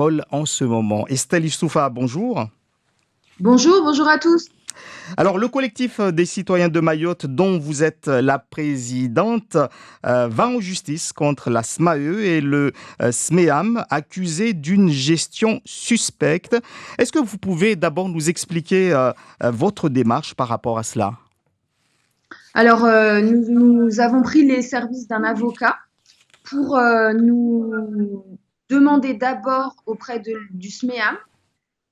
En ce moment. Estelle Issoufa, bonjour. Bonjour, bonjour à tous. Alors, le collectif des citoyens de Mayotte, dont vous êtes la présidente, va en justice contre la SMAE et le SMEAM, accusés d'une gestion suspecte. Est-ce que vous pouvez d'abord nous expliquer votre démarche par rapport à cela? Alors, nous avons pris les services d'un avocat pour nous demander d'abord auprès du SMEAM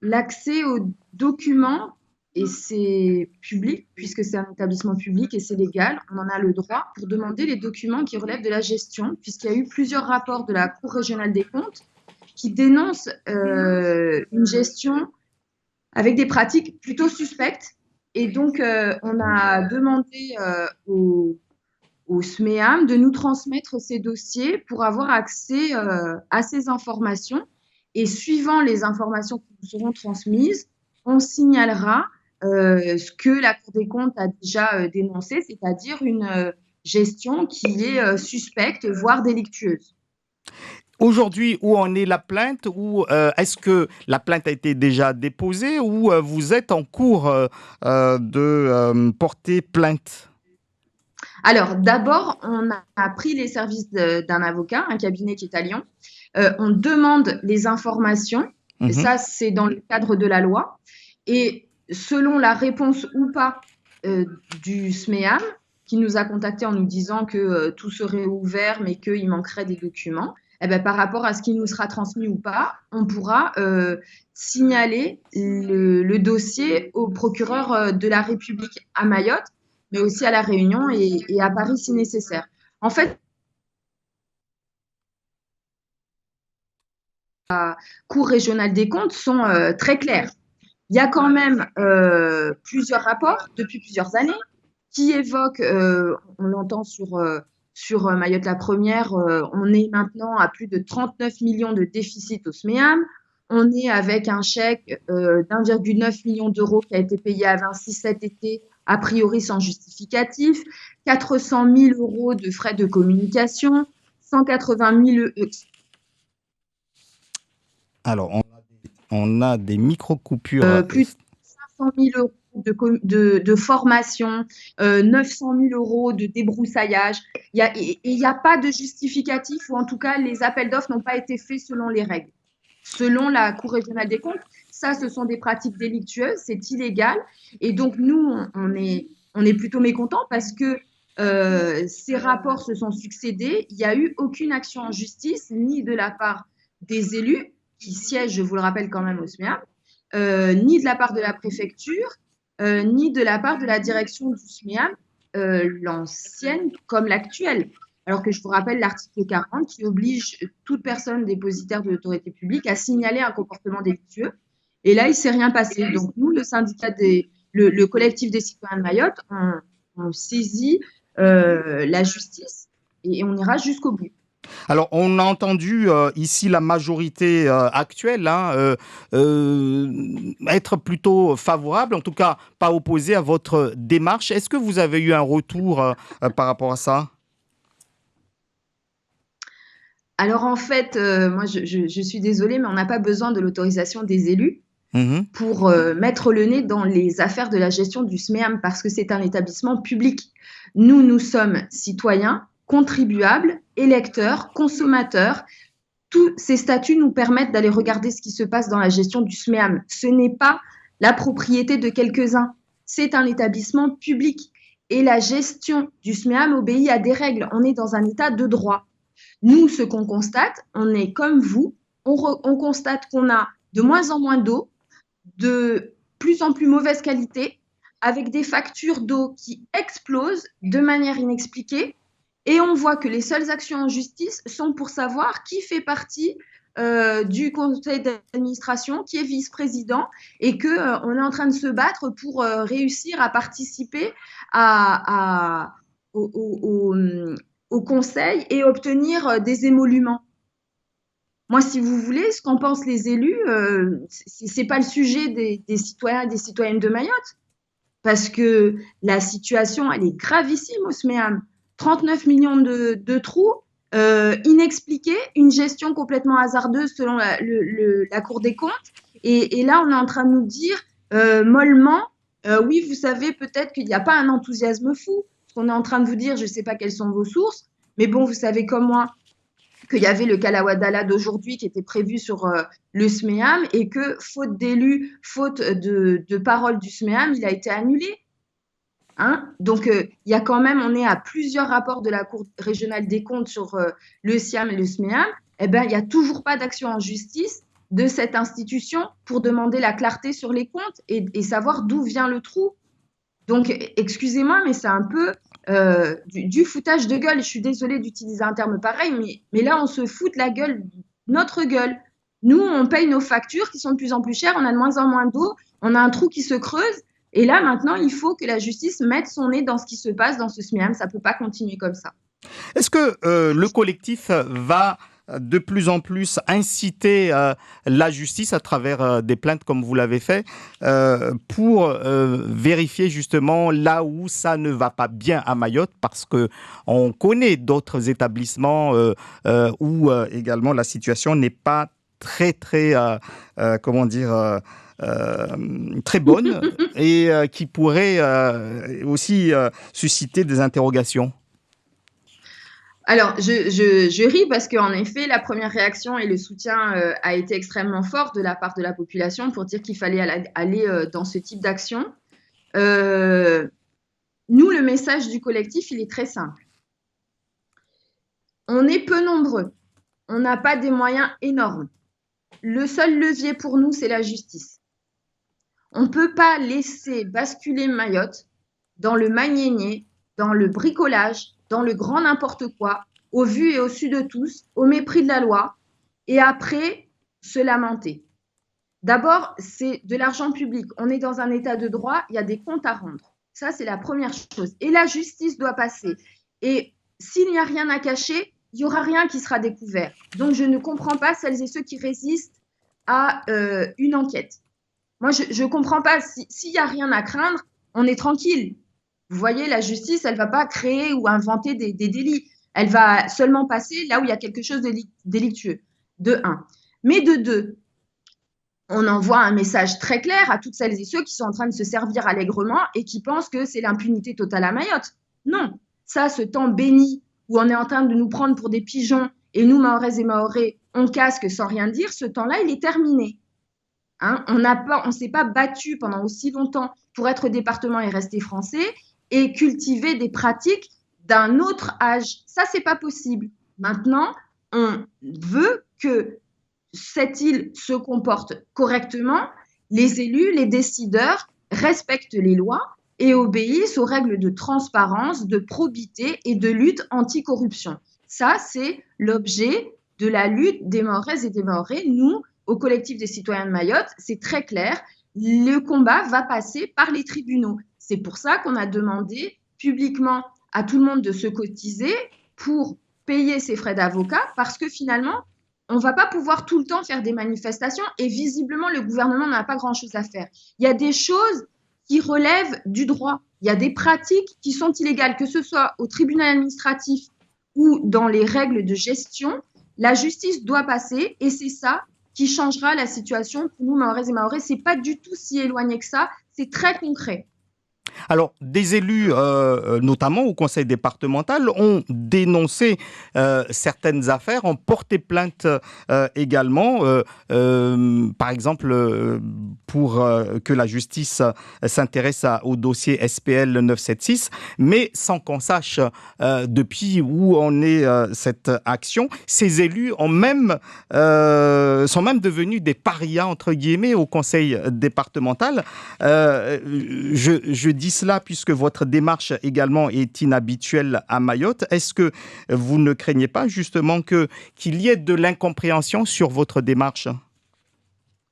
l'accès aux documents, et c'est public, puisque c'est un établissement public et c'est légal, on en a le droit pour demander les documents qui relèvent de la gestion, puisqu'il y a eu plusieurs rapports de la Cour régionale des comptes qui dénoncent une gestion avec des pratiques plutôt suspectes. Et donc, on a demandé au SMEAM de nous transmettre ces dossiers pour avoir accès à ces informations. Et suivant les informations qui nous seront transmises, on signalera ce que la Cour des comptes a déjà dénoncé, c'est-à-dire une gestion qui est suspecte, voire délictueuse. Aujourd'hui, où en est la plainte ou est-ce que la plainte a été déjà déposée ou vous êtes en cours de porter plainte? Alors, d'abord, on a pris les services d'un avocat, un cabinet qui est à Lyon. On demande les informations. Mhm. Ça, c'est dans le cadre de la loi. Et selon la réponse ou pas du SMEAM, qui nous a contactés en nous disant que tout serait ouvert, mais qu'il manquerait des documents, eh ben, par rapport à ce qui nous sera transmis ou pas, on pourra signaler le dossier au procureur de la République à Mayotte, mais aussi à La Réunion et à Paris si nécessaire. En fait, les cours régionales des comptes sont très clairs. Il y a quand même plusieurs rapports depuis plusieurs années qui évoquent, on l'entend sur Mayotte la première, on est maintenant à plus de 39 millions de déficit au SMEAM. On est avec un chèque d'1,9 million d'euros qui a été payé à Vinci cet été, a priori sans justificatif, 400 000 euros de frais de communication, 180 000 Alors, on a des micro-coupures. plus de 500 000 euros de formation, 900 000 euros de débroussaillage. Il n'y a pas de justificatif, ou en tout cas, les appels d'offres n'ont pas été faits selon les règles. Selon la Cour régionale des comptes, ça, ce sont des pratiques délictueuses, c'est illégal. Et donc, nous, on est plutôt mécontents parce que ces rapports se sont succédés. Il n'y a eu aucune action en justice, ni de la part des élus, qui siègent, je vous le rappelle quand même, au SMEAM, ni de la part de la préfecture, ni de la part de la direction du SMEAM, l'ancienne comme l'actuelle. Alors que je vous rappelle l'article 40 qui oblige toute personne dépositaire de l'autorité publique à signaler un comportement délictueux. Et là, il ne s'est rien passé. Donc, nous, le collectif des citoyens de Mayotte, on saisit la justice et on ira jusqu'au bout. Alors, on a entendu ici la majorité actuelle hein, être plutôt favorable, en tout cas pas opposée à votre démarche. Est-ce que vous avez eu un retour par rapport à ça? Alors en fait, moi je suis désolée, mais on n'a pas besoin de l'autorisation des élus Mhm. pour mettre le nez dans les affaires de la gestion du SMEAM parce que c'est un établissement public. Nous, nous sommes citoyens, contribuables, électeurs, consommateurs. Tous ces statuts nous permettent d'aller regarder ce qui se passe dans la gestion du SMEAM. Ce n'est pas la propriété de quelques-uns, c'est un établissement public. Et la gestion du SMEAM obéit à des règles. On est dans un état de droit. Nous, ce qu'on constate, on est comme vous, on constate qu'on a de moins en moins d'eau, de plus en plus mauvaise qualité, avec des factures d'eau qui explosent de manière inexpliquée. Et on voit que les seules actions en justice sont pour savoir qui fait partie du conseil d'administration, qui est vice-président, et qu'on est en train de se battre pour réussir à participer à, au, au, au conseil et obtenir des émoluments. Moi, si vous voulez, ce qu'en pensent les élus, c'est pas le sujet des citoyens et des citoyennes de Mayotte, parce que la situation, elle est gravissime au SMEAM. 39 millions de trous, inexpliquée, une gestion complètement hasardeuse selon la Cour des comptes. Et là, on est en train de nous dire mollement, oui, vous savez peut-être qu'il n'y a pas un enthousiasme fou. Ce qu'on est en train de vous dire, je ne sais pas quelles sont vos sources, mais bon, vous savez comme moi qu'il y avait le Kalawadala d'aujourd'hui qui était prévu sur le SMEAM et que, faute d'élus, faute de parole du SMEAM, il a été annulé. Hein. Donc, il y a quand même, on est à plusieurs rapports de la Cour régionale des comptes sur le SIAM et le SMEAM. Eh bien, il n'y a toujours pas d'action en justice de cette institution pour demander la clarté sur les comptes et savoir d'où vient le trou. Donc, excusez-moi, mais c'est un peu du foutage de gueule. Je suis désolée d'utiliser un terme pareil, mais là, on se fout de la gueule, notre gueule. Nous, on paye nos factures qui sont de plus en plus chères, on a de moins en moins d'eau, on a un trou qui se creuse. Et là, maintenant, il faut que la justice mette son nez dans ce qui se passe dans ce SMEAM. Ça ne peut pas continuer comme ça. Est-ce que le collectif va de plus en plus inciter la justice à travers des plaintes comme vous l'avez fait pour vérifier justement là où ça ne va pas bien à Mayotte, parce que on connaît d'autres établissements où également la situation n'est pas très comment dire très bonne et qui pourrait aussi susciter des interrogations. Alors, je ris parce qu'en effet, la première réaction et le soutien a été extrêmement fort de la part de la population pour dire qu'il fallait aller dans ce type d'action. Nous, le message du collectif, il est très simple. On est peu nombreux. On n'a pas des moyens énormes. Le seul levier pour nous, c'est la justice. On ne peut pas laisser basculer Mayotte dans le magnénier, dans le bricolage, dans le grand n'importe quoi, au vu et au su de tous, au mépris de la loi, et après se lamenter. D'abord, c'est de l'argent public. On est dans un état de droit, il y a des comptes à rendre. Ça, c'est la première chose. Et la justice doit passer. Et s'il n'y a rien à cacher, il n'y aura rien qui sera découvert. Donc, je ne comprends pas celles et ceux qui résistent à une enquête. Moi, je ne comprends pas. S'il n'y a rien à craindre, on est tranquille. Vous voyez, la justice, elle ne va pas créer ou inventer des délits. Elle va seulement passer là où il y a quelque chose de délictueux, de un. Mais de deux, on envoie un message très clair à toutes celles et ceux qui sont en train de se servir allègrement et qui pensent que c'est l'impunité totale à Mayotte. Non, ça, ce temps béni où on est en train de nous prendre pour des pigeons et nous, Mahoraises et Mahorais, on casque sans rien dire, ce temps-là, il est terminé. Hein, on ne s'est pas battu pendant aussi longtemps pour être département et rester français et cultiver des pratiques d'un autre âge. Ça, c'est pas possible. Maintenant, on veut que cette île se comporte correctement. Les élus, les décideurs respectent les lois et obéissent aux règles de transparence, de probité et de lutte anticorruption. Ça, c'est l'objet de la lutte des Mahoraises et des Mahorais. Nous, au collectif des citoyens de Mayotte, c'est très clair, le combat va passer par les tribunaux. C'est pour ça qu'on a demandé publiquement à tout le monde de se cotiser pour payer ses frais d'avocat, parce que finalement, on ne va pas pouvoir tout le temps faire des manifestations et visiblement, le gouvernement n'a pas grand-chose à faire. Il y a des choses qui relèvent du droit. Il y a des pratiques qui sont illégales, que ce soit au tribunal administratif ou dans les règles de gestion. La justice doit passer et c'est ça qui changera la situation pour nous, Mahoraises et Mahorais. Ce n'est pas du tout si éloigné que ça, c'est très concret. Alors, des élus, notamment au conseil départemental, ont dénoncé certaines affaires, ont porté plainte également, par exemple, pour que la justice s'intéresse au dossier SPL 976, mais sans qu'on sache depuis où en est cette action. Ces élus sont même devenus des parias, entre guillemets, au conseil départemental. Je dis cela puisque votre démarche également est inhabituelle à Mayotte. Est-ce que vous ne craignez pas justement qu'il y ait de l'incompréhension sur votre démarche ?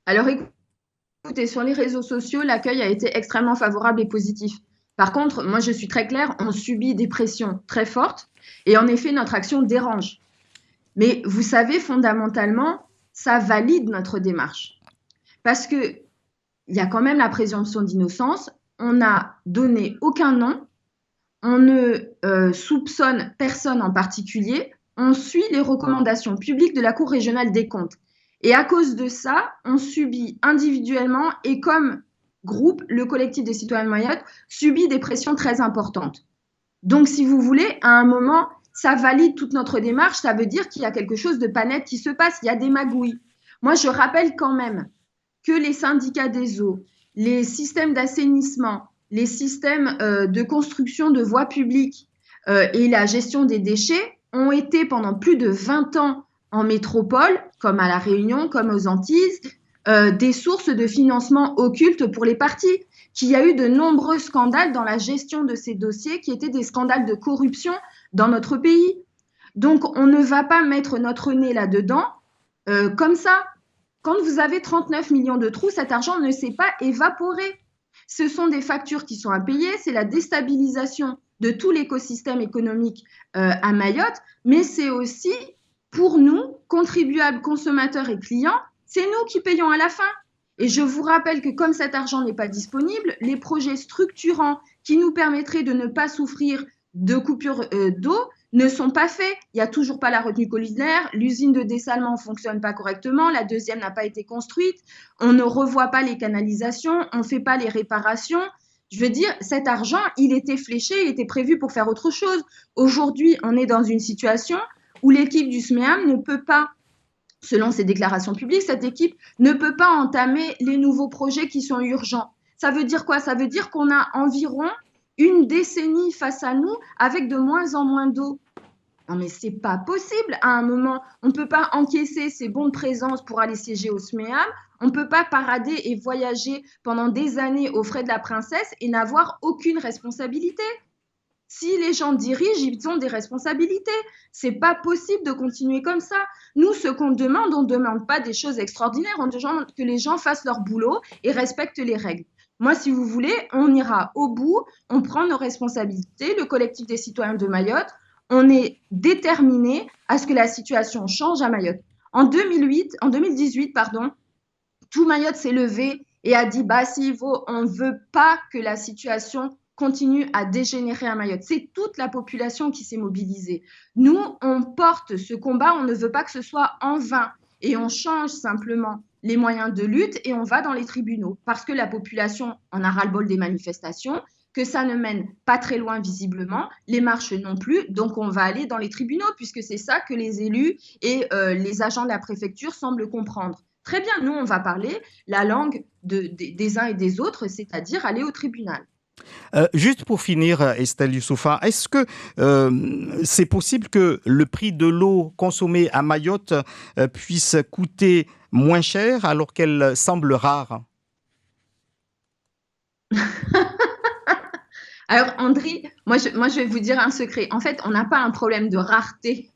Alors écoutez, sur les réseaux sociaux, l'accueil a été extrêmement favorable et positif. Par contre, moi je suis très claire, on subit des pressions très fortes et en effet notre action dérange. Mais vous savez, fondamentalement, ça valide notre démarche. Parce qu'il y a quand même la présomption d'innocence. On n'a donné aucun nom, on ne soupçonne personne en particulier, on suit les recommandations publiques de la Cour régionale des comptes. Et à cause de ça, on subit individuellement et comme groupe, le collectif des citoyens de Mayotte subit des pressions très importantes. Donc, si vous voulez, à un moment, ça valide toute notre démarche, ça veut dire qu'il y a quelque chose de pas net qui se passe, il y a des magouilles. Moi, je rappelle quand même que les syndicats des eaux, les systèmes d'assainissement, les systèmes de construction de voies publiques et la gestion des déchets ont été pendant plus de 20 ans en métropole, comme à La Réunion, comme aux Antilles, des sources de financement occultes pour les partis, qu'il y a eu de nombreux scandales dans la gestion de ces dossiers qui étaient des scandales de corruption dans notre pays. Donc, on ne va pas mettre notre nez là-dedans comme ça. Quand vous avez 39 millions de trous, cet argent ne s'est pas évaporé. Ce sont des factures qui sont à payer, c'est la déstabilisation de tout l'écosystème économique à Mayotte, mais c'est aussi pour nous, contribuables, consommateurs et clients, c'est nous qui payons à la fin. Et je vous rappelle que comme cet argent n'est pas disponible, les projets structurants qui nous permettraient de ne pas souffrir de coupures d'eau ne sont pas faits. Il n'y a toujours pas la retenue collinaire, l'usine de dessalement ne fonctionne pas correctement, la deuxième n'a pas été construite, on ne revoit pas les canalisations, on ne fait pas les réparations. Je veux dire, cet argent, il était fléché, il était prévu pour faire autre chose. Aujourd'hui, on est dans une situation où l'équipe du SMEAM ne peut pas, selon ses déclarations publiques, cette équipe ne peut pas entamer les nouveaux projets qui sont urgents. Ça veut dire quoi? Ça veut dire qu'on a environ une décennie face à nous avec de moins en moins d'eau. Non mais c'est pas possible. À un moment, on ne peut pas encaisser ces bons de présence pour aller siéger au SMEAM. On ne peut pas parader et voyager pendant des années aux frais de la princesse et n'avoir aucune responsabilité. Si les gens dirigent, ils ont des responsabilités. C'est pas possible de continuer comme ça. Nous, ce qu'on demande, on ne demande pas des choses extraordinaires. On demande que les gens fassent leur boulot et respectent les règles. Moi, si vous voulez, on ira au bout, on prend nos responsabilités. Le collectif des citoyens de Mayotte, on est déterminé à ce que la situation change à Mayotte. En 2018, tout Mayotte s'est levé et a dit, bah, on ne veut pas que la situation continue à dégénérer à Mayotte. C'est toute la population qui s'est mobilisée. Nous, on porte ce combat, on ne veut pas que ce soit en vain. Et on change simplement les moyens de lutte et on va dans les tribunaux parce que la population en a ras-le-bol des manifestations, que ça ne mène pas très loin visiblement, les marches non plus, donc on va aller dans les tribunaux puisque c'est ça que les élus et les agents de la préfecture semblent comprendre. Très bien, nous on va parler la langue des uns et des autres, c'est-à-dire aller au tribunal. Juste pour finir, Estelle Youssoufa, est-ce que c'est possible que le prix de l'eau consommée à Mayotte puisse coûter moins cher alors qu'elle semble rare? Alors, André, moi, je vais vous dire un secret. En fait, on n'a pas un problème de rareté.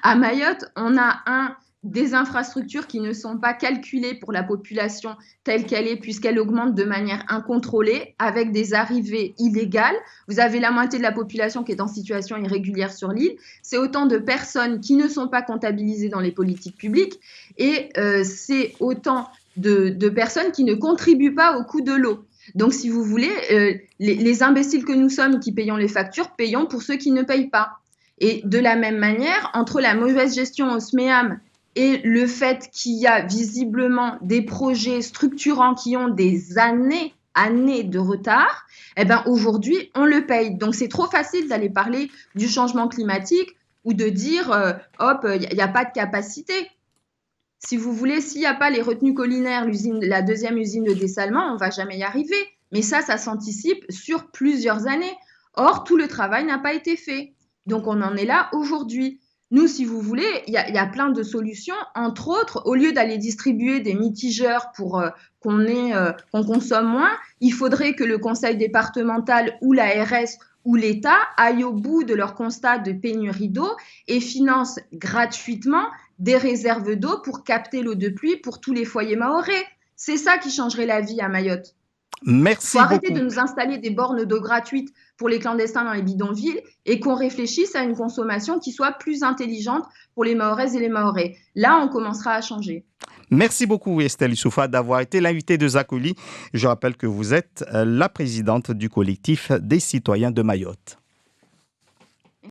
À Mayotte, on a des infrastructures qui ne sont pas calculées pour la population telle qu'elle est, puisqu'elle augmente de manière incontrôlée, avec des arrivées illégales. Vous avez la moitié de la population qui est en situation irrégulière sur l'île. C'est autant de personnes qui ne sont pas comptabilisées dans les politiques publiques. Et c'est autant de personnes qui ne contribuent pas au coût de l'eau. Donc, si vous voulez, les imbéciles que nous sommes qui payons les factures, payons pour ceux qui ne payent pas. Et de la même manière, entre la mauvaise gestion au SMEAM et le fait qu'il y a visiblement des projets structurants qui ont des années de retard, eh ben aujourd'hui, on le paye. Donc, c'est trop facile d'aller parler du changement climatique ou de dire, hop, il n'y a pas de capacité. Si vous voulez, s'il n'y a pas les retenues collinaires, la deuxième usine de dessalement, on ne va jamais y arriver. Mais ça s'anticipe sur plusieurs années. Or, tout le travail n'a pas été fait. Donc, on en est là aujourd'hui. Nous, si vous voulez, il y a plein de solutions. Entre autres, au lieu d'aller distribuer des mitigeurs pour qu'on consomme moins, il faudrait que le conseil départemental ou l'ARS ou l'État aillent au bout de leur constat de pénurie d'eau et financent gratuitement des réserves d'eau pour capter l'eau de pluie pour tous les foyers mahorais. C'est ça qui changerait la vie à Mayotte. Merci faut arrêter beaucoup. de nous installer des bornes d'eau gratuites pour les clandestins dans les bidonvilles et qu'on réfléchisse à une consommation qui soit plus intelligente pour les Mahoraises et les Mahorais. Là, on commencera à changer. Merci beaucoup Estelle Youssoufa d'avoir été l'invitée de Zakoli. Je rappelle que vous êtes la présidente du collectif des citoyens de Mayotte.